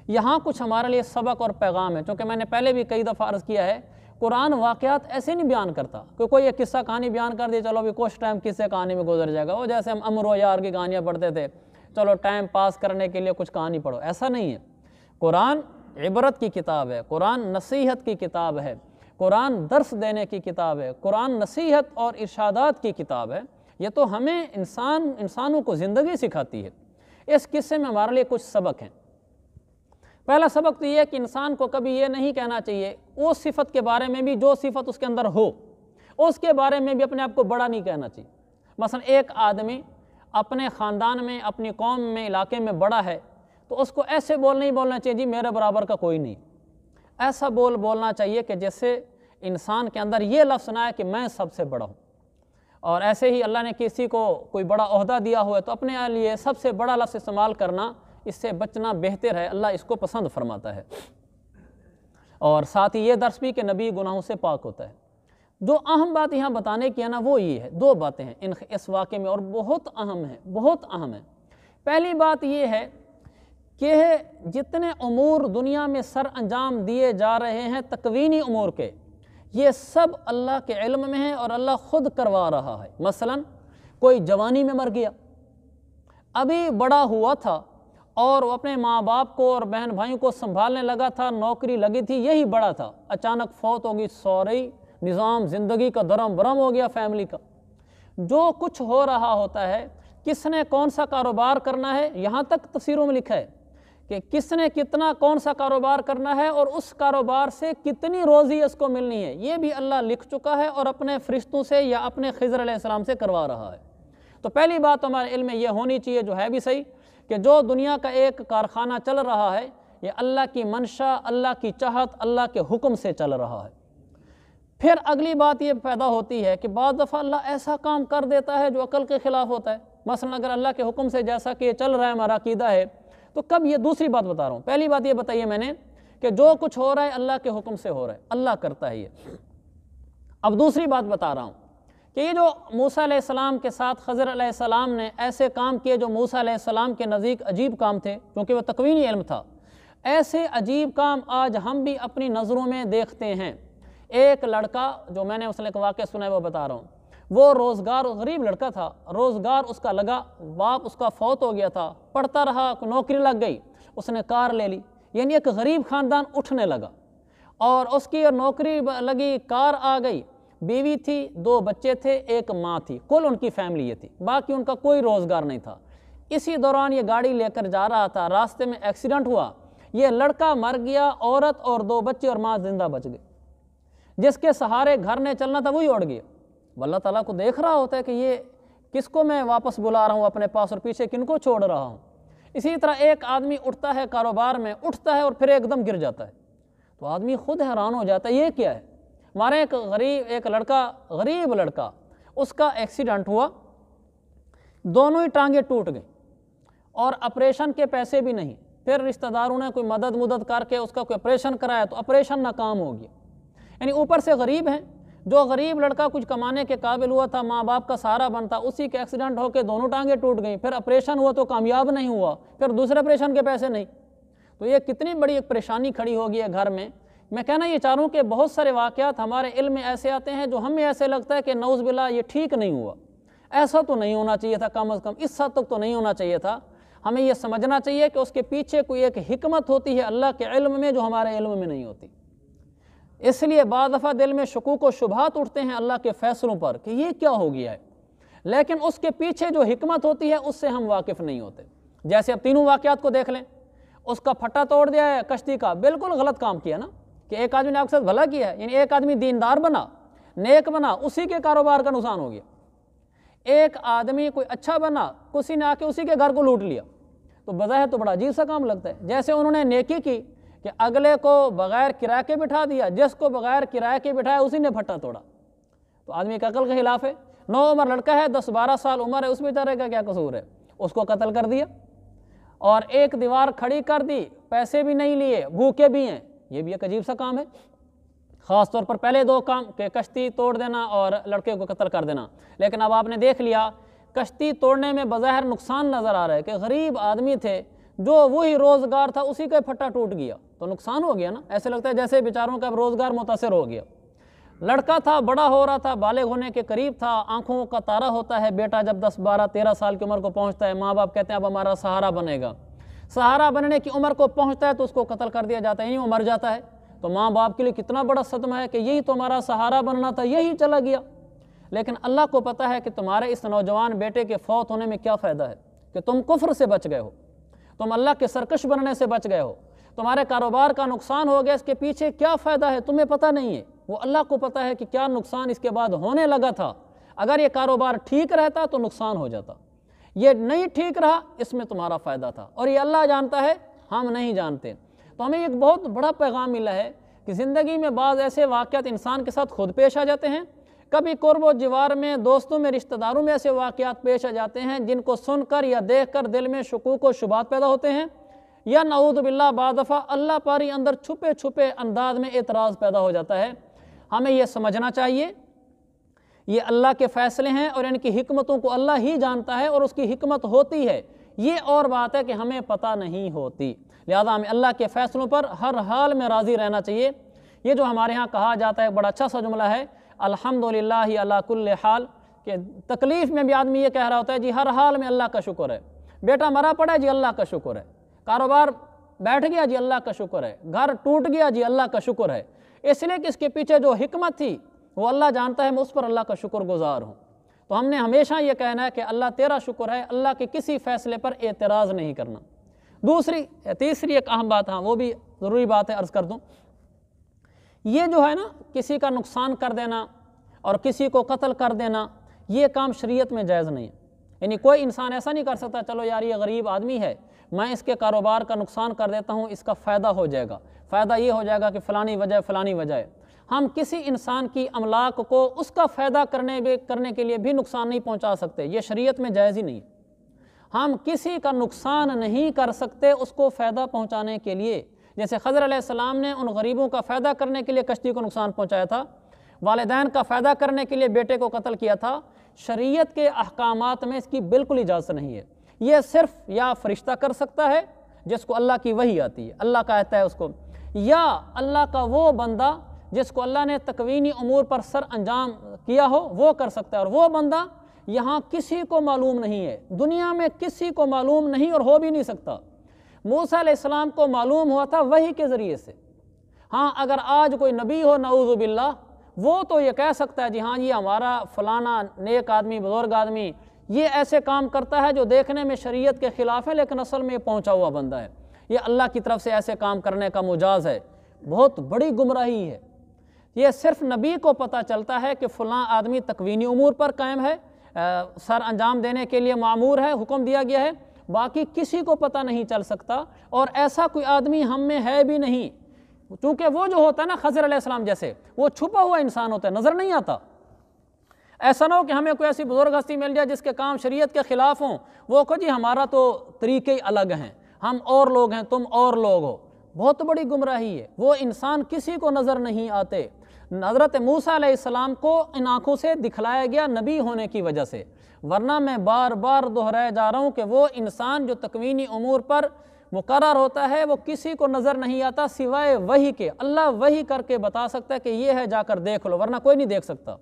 یہاں کچھ ہمارے لیے سبق اور پیغام ہے، چونکہ میں نے پہلے بھی کئی دفعہ عرض کیا ہے، قرآن واقعات ایسے نہیں بیان کرتا کہ کوئی ایک قصہ کہانی بیان کر دی، چلو بھی کچھ ٹائم قصے کہانی میں گزر جائے گا، وہ جیسے ہم امر و یار کی کہانیاں پڑھتے تھے، چلو ٹائم پاس کرنے کے لیے کچھ کہانی پڑھو، ایسا نہیں ہے۔ قرآن عبرت کی کتاب ہے، قرآن نصیحت کی کتاب ہے، قرآن درس دینے کی کتاب ہے، قرآن نصیحت اور ارشادات کی کتاب ہے۔ یہ تو ہمیں انسانوں کو زندگی سکھاتی ہے۔ اس قصے میں ہمارے لیے کچھ سبق ہیں۔ پہلا سبق تو یہ ہے کہ انسان کو کبھی یہ نہیں کہنا چاہیے اس صفت کے بارے میں بھی جو صفت اس کے اندر ہو، اس کے بارے میں بھی اپنے آپ کو بڑا نہیں کہنا چاہیے۔ مثلا ایک آدمی اپنے خاندان میں، اپنی قوم میں، علاقے میں بڑا ہے، تو اس کو ایسے نہیں بولنا چاہیے جی میرے برابر کا کوئی نہیں۔ ایسا بولنا چاہیے کہ جیسے انسان کے اندر یہ لفظ نہ ہے کہ میں سب سے بڑا ہوں۔ اور ایسے ہی اللہ نے کسی کو کوئی بڑا عہدہ دیا ہوا ہے تو اپنے لیے سب سے بڑا لفظ استعمال کرنا، اس سے بچنا بہتر ہے، اللہ اس کو پسند فرماتا ہے۔ اور ساتھ ہی یہ درس بھی کہ نبی گناہوں سے پاک ہوتا ہے۔ جو اہم بات یہاں بتانے کی ہے نا وہ یہ ہے، دو باتیں ہیں اس واقعے میں اور بہت اہم ہیں، بہت اہم ہیں۔ پہلی بات یہ ہے کہ جتنے امور دنیا میں سر انجام دیے جا رہے ہیں تکوینی امور کے، یہ سب اللہ کے علم میں ہیں اور اللہ خود کروا رہا ہے۔ مثلا کوئی جوانی میں مر گیا، ابھی بڑا ہوا تھا اور وہ اپنے ماں باپ کو اور بہن بھائیوں کو سنبھالنے لگا تھا، نوکری لگی تھی، یہی بڑا تھا، اچانک فوت ہوگی، سوری نظام زندگی کا درم برم ہو گیا فیملی کا۔ جو کچھ ہو رہا ہوتا ہے، کس نے کون سا کاروبار کرنا ہے، یہاں تک تفسیروں میں لکھا ہے کہ کس نے کتنا کون سا کاروبار کرنا ہے اور اس کاروبار سے کتنی روزی اس کو ملنی ہے، یہ بھی اللہ لکھ چکا ہے اور اپنے فرشتوں سے یا اپنے خضر علیہ السلام سے کروا رہا ہے۔ تو پہلی بات ہمارے علم میں یہ ہونی چاہیے، جو ہے بھی صحیح، کہ جو دنیا کا ایک کارخانہ چل رہا ہے یہ اللہ کی منشا، اللہ کی چاہت، اللہ کے حکم سے چل رہا ہے۔ پھر اگلی بات یہ پیدا ہوتی ہے کہ بعض دفعہ اللہ ایسا کام کر دیتا ہے جو عقل کے خلاف ہوتا ہے۔ مثلا اگر اللہ کے حکم سے جیسا کہ یہ چل رہا ہے ہمارا عقیدہ ہے، تو کب یہ دوسری بات بتا رہا ہوں، پہلی بات یہ بتائیے میں نے کہ جو کچھ ہو رہا ہے اللہ کے حکم سے ہو رہا ہے، اللہ کرتا ہے یہ۔ اب دوسری بات بتا رہا ہوں کہ یہ جو موسیٰ علیہ السلام کے ساتھ خضر علیہ السلام نے ایسے کام کیے جو موسیٰ علیہ السلام کے نزدیک عجیب کام تھے، کیونکہ وہ تکوینی علم تھا، ایسے عجیب کام آج ہم بھی اپنی نظروں میں دیکھتے ہیں۔ ایک لڑکا، جو میں نے اس نے ایک واقعہ سنا ہے وہ بتا رہا ہوں، وہ روزگار، غریب لڑکا تھا، روزگار اس کا لگا، باپ اس کا فوت ہو گیا تھا، پڑھتا رہا، نوکری لگ گئی، اس نے کار لے لی، یعنی ایک غریب خاندان اٹھنے لگا، اور اس کی نوکری لگی، کار آ گئی، بیوی تھی، 2 بچے تھے، ایک ماں تھی، کل ان کی فیملی یہ تھی، باقی ان کا کوئی روزگار نہیں تھا۔ اسی دوران یہ گاڑی لے کر جا رہا تھا، راستے میں ایکسیڈنٹ ہوا، یہ لڑکا مر گیا، عورت اور 2 بچے اور ماں زندہ بچ گئے۔ جس کے سہارے گھر نے چلنا تھا وہی اڑ گیا۔ اللہ تعالیٰ کو دیکھ رہا ہوتا ہے کہ یہ کس کو میں واپس بلا رہا ہوں اپنے پاس اور پیچھے کن کو چھوڑ رہا ہوں۔ اسی طرح ایک آدمی اٹھتا ہے کاروبار میں، اٹھتا ہے اور پھر ایک دم گر جاتا ہے، تو آدمی خود حیران ہو جاتا ہے یہ کیا ہے۔ ہمارے ایک غریب لڑکا، اس کا ایکسیڈنٹ ہوا، دونوں ہی ٹانگیں ٹوٹ گئیں اور آپریشن کے پیسے بھی نہیں، پھر رشتہ داروں نے کوئی مدد کر کے اس کا کوئی آپریشن کرایا تو آپریشن ناکام ہو گیا۔ یعنی اوپر سے غریب ہیں، جو غریب لڑکا کچھ کمانے کے قابل ہوا تھا، ماں باپ کا سہارا بنتا، اسی کے ایکسیڈنٹ ہو کے دونوں ٹانگیں ٹوٹ گئیں، پھر آپریشن ہوا تو کامیاب نہیں ہوا، پھر دوسرے آپریشن کے پیسے نہیں، تو یہ کتنی بڑی ایک پریشانی کھڑی ہوگی ہے گھر میں۔ میں کہنا یہ چاہ رہا ہوں کہ بہت سارے واقعات ہمارے علم میں ایسے آتے ہیں جو ہمیں ایسے لگتا ہے کہ نعوذ باللہ یہ ٹھیک نہیں ہوا، ایسا تو نہیں ہونا چاہیے تھا، کم از کم اس حد تک تو نہیں ہونا چاہیے تھا۔ ہمیں یہ سمجھنا چاہیے کہ اس کے پیچھے کوئی ایک حکمت ہوتی ہے اللہ کے علم میں جو ہمارے علم میں نہیں ہوتی۔ اس لیے بعض دفعہ دل میں شکوک و شبہات اٹھتے ہیں اللہ کے فیصلوں پر کہ یہ کیا ہو گیا ہے، لیکن اس کے پیچھے جو حکمت ہوتی ہے اس سے ہم واقف نہیں ہوتے۔ جیسے اب تینوں واقعات کو دیکھ لیں، اس کا پھٹا توڑ دیا ہے کشتی کا، بالکل غلط کام کیا نا، کہ ایک آدمی نے آپ کے ساتھ بھلا کیا ہے، یعنی ایک آدمی دیندار بنا، نیک بنا، اسی کے کاروبار کا نقصان ہو گیا۔ ایک آدمی کوئی اچھا بنا، کسی نے آ کے اسی کے گھر کو لوٹ لیا، تو بظاہر تو بڑا عجیب سا کام لگتا ہے۔ جیسے انہوں نے نیکی کی کہ اگلے کو بغیر کرائے کے بٹھا دیا، جس کو بغیر کرائے کے بٹھایا اسی نے پھٹا توڑا، تو آدمی کا عقل کے خلاف ہے۔ 9 عمر لڑکا ہے، 10-12 سال عمر ہے، اس بیچارے کا کیا قصور ہے، اس کو قتل کر دیا اور ایک دیوار کھڑی کر دی، پیسے بھی نہیں لیے، بھوکے بھی ہیں، یہ بھی ایک عجیب سا کام ہے۔ خاص طور پر پہلے 2 کام کہ کشتی توڑ دینا اور لڑکے کو قتل کر دینا، لیکن اب آپ نے دیکھ لیا کشتی توڑنے میں بظاہر نقصان نظر آ رہا ہے کہ غریب آدمی تھے، جو وہی روزگار تھا اسی کا پھٹا ٹوٹ گیا تو نقصان ہو گیا نا. ایسے لگتا ہے جیسے بیچاروں کا روزگار متاثر ہو گیا. لڑکا تھا، بڑا ہو رہا تھا، بالغ ہونے کے قریب تھا، آنکھوں کا تارا ہوتا ہے بیٹا جب 10 12 13 سال کی عمر کو پہنچتا ہے، ماں باپ کہتے ہیں اب ہمارا سہارا بنے گا. سہارا بننے کی عمر کو پہنچتا ہے تو اس کو قتل کر دیا جاتا ہے، یعنی وہ مر جاتا ہے. تو ماں باپ کے لیے کتنا بڑا صدمہ ہے کہ یہی تو ہمارا سہارا بننا تھا، یہی چلا گیا. لیکن اللہ کو پتہ ہے کہ تمہارے اس نوجوان بیٹے کے فوت ہونے میں کیا فائدہ ہے، کہ تم کفر سے بچ گئے ہو، تم اللہ کے سرکش بننے سے بچ گئے ہو، تمہارے کاروبار کا نقصان ہو گیا، اس کے پیچھے کیا فائدہ ہے تمہیں پتہ نہیں ہے. وہ اللہ کو پتہ ہے کہ کیا نقصان اس کے بعد ہونے لگا تھا. اگر یہ کاروبار ٹھیک رہتا تو نقصان ہو جاتا، یہ نہیں ٹھیک رہا اس میں تمہارا فائدہ تھا، اور یہ اللہ جانتا ہے، ہم نہیں جانتے. تو ہمیں ایک بہت بڑا پیغام ملا ہے کہ زندگی میں بعض ایسے واقعات انسان کے ساتھ خود پیش آ جاتے ہیں. کبھی قرب و جوار میں، دوستوں میں، رشتہ داروں میں ایسے واقعات پیش آ جاتے ہیں جن کو سن کر یا دیکھ کر دل میں شکوک و شبہات پیدا ہوتے ہیں، یا نعوذ باللہ بعض دفعہ اللہ پاری اندر چھپے چھپے انداز میں اعتراض پیدا ہو جاتا ہے. ہمیں یہ سمجھنا چاہیے یہ اللہ کے فیصلے ہیں اور ان کی حکمتوں کو اللہ ہی جانتا ہے، اور اس کی حکمت ہوتی ہے، یہ اور بات ہے کہ ہمیں پتہ نہیں ہوتی. لہذا ہمیں اللہ کے فیصلوں پر ہر حال میں راضی رہنا چاہیے. یہ جو ہمارے ہاں کہا جاتا ہے بڑا اچھا سا جملہ ہے، الحمدللہ علی کل حال، کہ تکلیف میں بھی آدمی یہ کہہ رہا ہوتا ہے جی ہر حال میں اللہ کا شکر ہے. بیٹا مرا پڑا ہے جی اللہ کا شکر ہے، کاروبار بیٹھ گیا جی اللہ کا شکر ہے، گھر ٹوٹ گیا جی اللہ کا شکر ہے. اس لیے کہ اس کے پیچھے جو حکمت تھی وہ اللہ جانتا ہے، میں اس پر اللہ کا شکر گزار ہوں. تو ہم نے ہمیشہ یہ کہنا ہے کہ اللہ تیرا شکر ہے، اللہ کے کسی فیصلے پر اعتراض نہیں کرنا. تیسری ایک اہم بات، ہاں وہ بھی ضروری بات ہے، عرض کر دوں. یہ جو ہے نا کسی کا نقصان کر دینا اور کسی کو قتل کر دینا، یہ کام شریعت میں جائز نہیں ہے. یعنی کوئی انسان ایسا نہیں کر سکتا چلو یار یہ غریب آدمی ہے، میں اس کے کاروبار کا نقصان کر دیتا ہوں، اس کا فائدہ ہو جائے گا، فائدہ یہ ہو جائے گا کہ فلانی وجہ ہے. ہم کسی انسان کی املاک کو اس کا فائدہ کرنے کے لیے بھی نقصان نہیں پہنچا سکتے، یہ شریعت میں جائز ہی نہیں. ہم کسی کا نقصان نہیں کر سکتے اس کو فائدہ پہنچانے کے لیے. جیسے خضر علیہ السلام نے ان غریبوں کا فائدہ کرنے کے لیے کشتی کو نقصان پہنچایا تھا، والدین کا فائدہ کرنے کے لیے بیٹے کو قتل کیا تھا. شریعت کے احکامات میں اس کی بالکل اجازت نہیں ہے. یہ صرف یا فرشتہ کر سکتا ہے جس کو اللہ کی وحی آتی ہے، اللہ کہتا ہے اس کو، یا اللہ کا وہ بندہ جس کو اللہ نے تکوینی امور پر سر انجام کیا ہو وہ کر سکتا ہے. اور وہ بندہ یہاں کسی کو معلوم نہیں ہے، دنیا میں کسی کو معلوم نہیں اور ہو بھی نہیں سکتا. موسیٰ علیہ السلام کو معلوم ہوا تھا وحی کے ذریعے سے. ہاں اگر آج کوئی نبی ہو نعوذ باللہ، وہ تو یہ کہہ سکتا ہے جی ہاں یہ ہمارا فلانا نیک آدمی، بزرگ آدمی یہ ایسے کام کرتا ہے جو دیکھنے میں شریعت کے خلاف ہے لیکن اصل میں یہ پہنچا ہوا بندہ ہے، یہ اللہ کی طرف سے ایسے کام کرنے کا مجاز ہے. بہت بڑی گمراہی ہے. یہ صرف نبی کو پتہ چلتا ہے کہ فلاں آدمی تکوینی امور پر قائم ہے، سر انجام دینے کے لیے معمور ہے، حکم دیا گیا ہے، باقی کسی کو پتہ نہیں چل سکتا. اور ایسا کوئی آدمی ہم میں ہے بھی نہیں، چونکہ وہ جو ہوتا ہے نا خضر علیہ السلام جیسے، وہ چھپا ہوا انسان ہوتا ہے، نظر نہیں آتا. ایسا نہ ہو کہ ہمیں کوئی ایسی بزرگ ہستی مل جائے جس کے کام شریعت کے خلاف ہوں، وہ کہو جی ہمارا تو طریقے الگ ہیں، ہم اور لوگ ہیں، تم اور لوگ ہو. بہت بڑی گمراہی ہے. وہ انسان کسی کو نظر نہیں آتے. حضرت موسیٰ علیہ السلام کو ان آنکھوں سے دکھلایا گیا نبی ہونے کی وجہ سے، ورنہ میں بار بار دہرائے جا رہا ہوں کہ وہ انسان جو تکوینی امور پر مقرر ہوتا ہے وہ کسی کو نظر نہیں آتا سوائے وحی کے. اللہ وحی کر کے بتا سکتا ہے کہ یہ ہے، جا کر دیکھ لو، ورنہ کوئی نہیں دیکھ سکتا.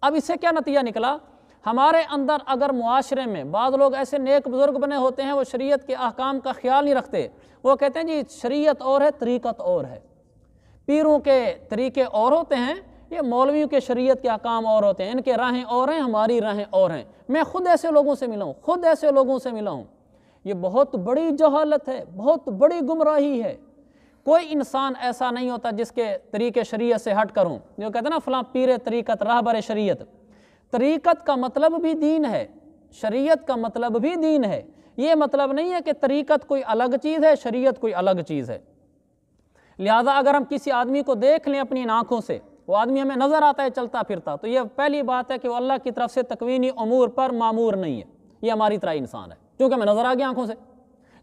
اب اس سے کیا نتیجہ نکلا؟ ہمارے اندر اگر معاشرے میں بعض لوگ ایسے نیک بزرگ بنے ہوتے ہیں وہ شریعت کے احکام کا خیال نہیں رکھتے، وہ کہتے ہیں جی شریعت اور ہے، طریقت اور ہے، پیروں کے طریقے اور ہوتے ہیں، یہ مولویوں کے شریعت کے احکام اور ہوتے ہیں، ان کے راہیں اور ہیں، ہماری راہیں اور ہیں. میں خود ایسے لوگوں سے ملا ہوں. یہ بہت بڑی جہالت ہے، بہت بڑی گمراہی ہے. کوئی انسان ایسا نہیں ہوتا جس کے طریقے شریعت سے ہٹ کر ہوں. جو کہتے ہیں نا فلاں پیر طریقت راہبر شریعت، طریقت کا مطلب بھی دین ہے، شریعت کا مطلب بھی دین ہے. یہ مطلب نہیں ہے کہ طریقت کوئی الگ چیز ہے، شریعت کوئی الگ چیز ہے. لہٰذا اگر ہم کسی آدمی کو دیکھ لیں اپنی آنکھوں سے، وہ آدمی ہمیں نظر آتا ہے چلتا پھرتا، تو یہ پہلی بات ہے کہ وہ اللہ کی طرف سے تکوینی امور پر معمور نہیں ہے، یہ ہماری طرح انسان ہے. کیونکہ ہمیں نظر آ گیا آنکھوں سے،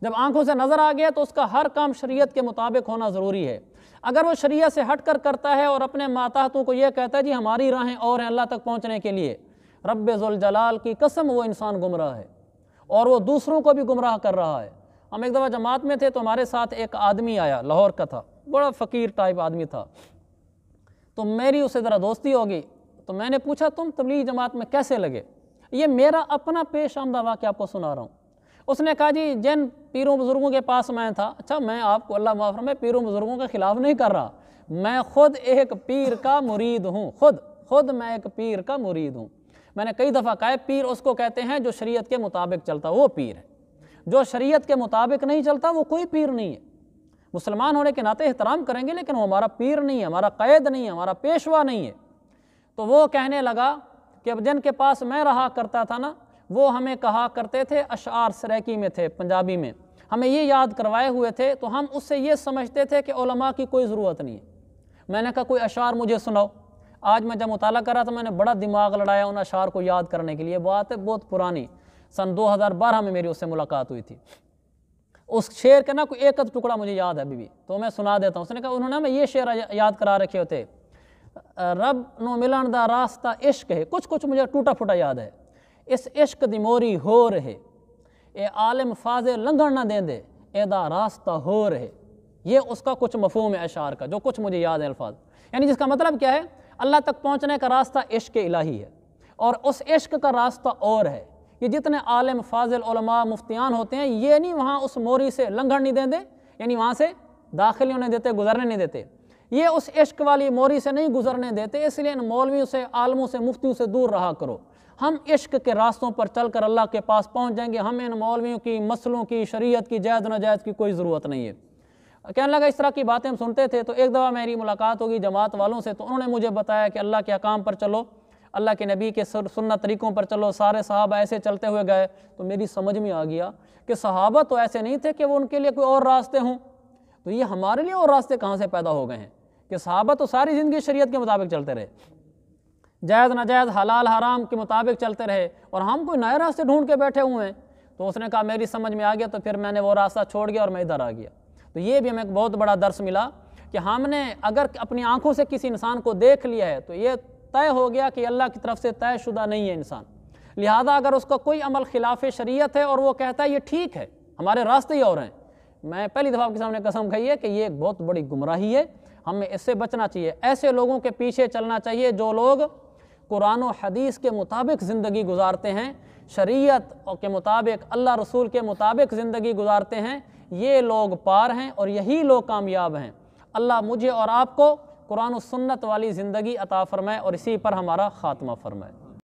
جب آنکھوں سے نظر آ گیا تو اس کا ہر کام شریعت کے مطابق ہونا ضروری ہے. اگر وہ شریعت سے ہٹ کر کرتا ہے اور اپنے ماتحتوں کو یہ کہتا ہے جی ہماری راہیں اور ہیں اللہ تک پہنچنے کے لیے، رب ذوالجلال کی قسم وہ انسان گمراہ ہے، اور وہ دوسروں کو بھی گمراہ کر رہا ہے. ہم ایک دفعہ جماعت میں تھے تو ہمارے ساتھ ایک آدمی آیا، لاہور کا تھا، بڑا فقیر ٹائپ آدمی تھا، تو میری اسے ذرا دوستی ہوگی، تو میں نے پوچھا تم تبلیغی جماعت میں کیسے لگے؟ یہ میرا اپنا پیش آمدہ واقعہ آپ کو سنا رہا ہوں۔ اس نے کہا جی جن پیروں بزرگوں کے پاس میں تھا، اچھا میں آپ کو اللہ معاف فرمائے پیروں بزرگوں کے خلاف نہیں کر رہا، میں خود ایک پیر کا مرید ہوں، خود میں ایک پیر کا مرید ہوں۔ میں نے کئی دفعہ کہا پیر اس کو کہتے ہیں جو شریعت کے مطابق چلتا وہ پیر ہے، جو شریعت کے مطابق نہیں چلتا وہ کوئی پیر نہیں ہے۔ مسلمان ہونے کے ناطے احترام کریں گے لیکن وہ ہمارا پیر نہیں ہے، ہمارا قائد نہیں ہے، ہمارا پیشوا نہیں ہے۔ تو وہ کہنے لگا کہ اب جن کے پاس میں رہا کرتا تھا نا، وہ ہمیں کہا کرتے تھے، اشعار سریکی میں تھے پنجابی میں، ہمیں یہ یاد کروائے ہوئے تھے تو ہم اس سے یہ سمجھتے تھے کہ علماء کی کوئی ضرورت نہیں ہے۔ میں نے کہا کوئی اشعار مجھے سناؤ۔ آج میں جب مطالعہ کر رہا تھا میں نے بڑا دماغ لڑایا ان اشعار کو یاد کرنے کے لیے، بات ہے بہت پرانی، سن 2012 میں میری اس سے ملاقات ہوئی تھی۔ اس شعر کا نا کوئی ایک ٹکڑا مجھے یاد ہے ابھی بھی، تو میں سنا دیتا ہوں۔ اس نے کہا انہوں نے ہمیں یہ شعر یاد کرا رکھے ہوتے، رب نو ملن دا راستہ عشق ہے، کچھ مجھے ٹوٹا پھوٹا یاد ہے، اس عشق دی موری ہو رہے، اے عالم فاضے لنگھن نہ دیں دے، اے دا راستہ ہو رہے۔ یہ اس کا کچھ مفہوم ہے اشعار کا، جو کچھ مجھے یاد ہے الفاظ، یعنی جس کا مطلب کیا ہے، اللہ تک پہنچنے کا راستہ عشق الہی ہے، اور اس عشق کا راستہ اور ہے۔ یہ جتنے عالم فاضل علماء مفتیان ہوتے ہیں، یہ نہیں وہاں اس موری سے لنگھن نہیں دیں دے، یعنی وہاں سے داخل نہیں دیتے، گزرنے نہیں دیتے، یہ اس عشق والی موری سے نہیں گزرنے دیتے، اس لیے ان مولویوں سے، عالموں سے، مفتیوں سے دور رہا کرو۔ ہم عشق کے راستوں پر چل کر اللہ کے پاس پہنچ جائیں گے، ہمیں ان مولویوں کی، مسلوں کی، شریعت کی، جائز ناجائز کی کوئی ضرورت نہیں ہے۔ کہنے لگا اس طرح کی باتیں ہم سنتے تھے، تو ایک دفعہ میری ملاقات ہوگی جماعت والوں سے، تو انہوں نے مجھے بتایا کہ اللہ کے احکام پر چلو، اللہ کے نبی کے سنت طریقوں پر چلو، سارے صحابہ ایسے چلتے ہوئے گئے۔ تو میری سمجھ میں آ گیا کہ صحابہ تو ایسے نہیں تھے کہ وہ ان کے لیے کوئی اور راستے ہوں، تو یہ ہمارے لیے اور راستے کہاں سے پیدا ہو گئے ہیں کہ صحابہ تو ساری زندگی شریعت کے مطابق چلتے رہے، جائز ناجائز حلال حرام کے مطابق چلتے رہے، اور ہم کوئی نئے راستے ڈھونڈ کے بیٹھے ہوئے ہیں۔ تو اس نے کہا میری سمجھ میں آ گیا، تو پھر میں نے وہ راستہ چھوڑ گیا اور میں ادھر آ گیا۔ تو یہ بھی ہمیں ایک بہت بڑا درس ملا کہ ہم نے اگر اپنی آنکھوں سے کسی انسان کو دیکھ لیا ہے تو یہ طے ہو گیا کہ اللہ کی طرف سے طے شدہ نہیں ہے انسان، لہذا اگر اس کا کوئی عمل خلاف شریعت ہے اور وہ کہتا ہے یہ ٹھیک ہے، ہمارے راستے ہی اور ہیں، میں پہلی دفعہ آپ کے سامنے قسم کھائی ہے کہ یہ ایک بہت بڑی گمراہی ہے، ہمیں اس سے بچنا چاہیے۔ ایسے لوگوں کے پیچھے چلنا چاہیے جو لوگ قرآن و حدیث کے مطابق زندگی گزارتے ہیں، شریعت کے مطابق، اللہ رسول کے مطابق زندگی گزارتے ہیں، یہ لوگ پار ہیں اور یہی لوگ کامیاب ہیں۔ اللہ مجھے اور آپ کو قرآن و سنت والی زندگی عطا فرمائے اور اسی پر ہمارا خاتمہ فرمائے۔